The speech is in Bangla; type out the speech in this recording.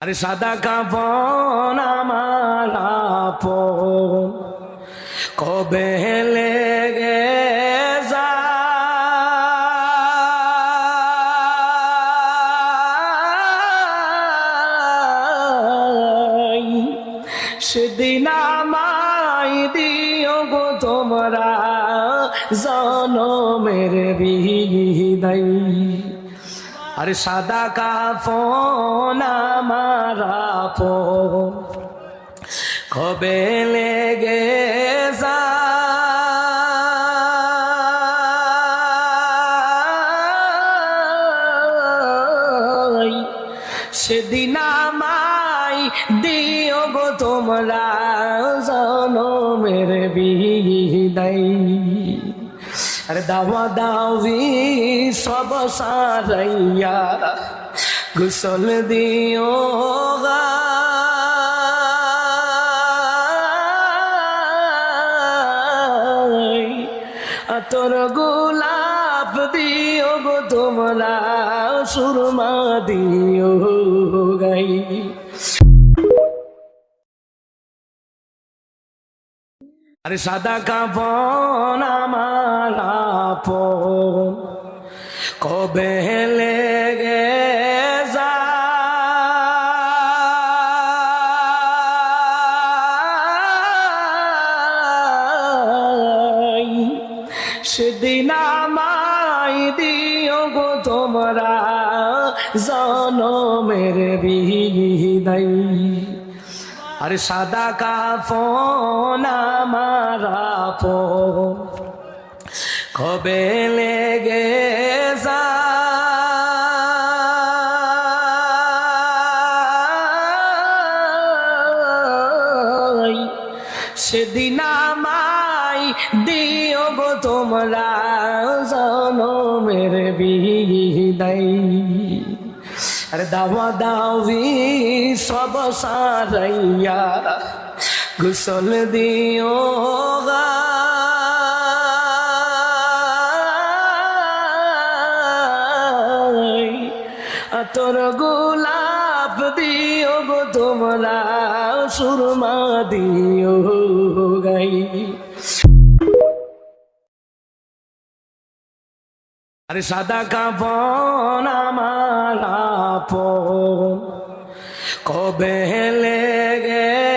আরে সাদা কাফন আমার আপন কবে লেগে যায় সেদিন আমায় দিও গো তোমরা জনমের বিদায়। আরে সাদা কাফন আমার আপন কবে লেগে যায় সেদিন আমায় দিও গো তোমরা জনমের বিদায়। আরে দাওয়া দাওয়ি সব সারাইয়া গোসল দিও গা তোর গোলাপ দিও গো তোমরা সুরমা দিও গাই। আরে সাদা কাফন আমার আপন কবে লেগে যায় সেদিন আমায় দিও গো তোমরা জনমের বিদায়। আরে সাদা কাফন আমার আপন কবে লেগে যায় সেদিন আমায় দিও গো তোমরা জনমের বিদায়। আরে দাওয়া দাওয়ি সব সারাইয়া গোসল দিও গা তোর গোলাপ দিও গো তোমরা সুরমা দিও গাই। আরে সাদা কাফন আমার আপন কবে লেগে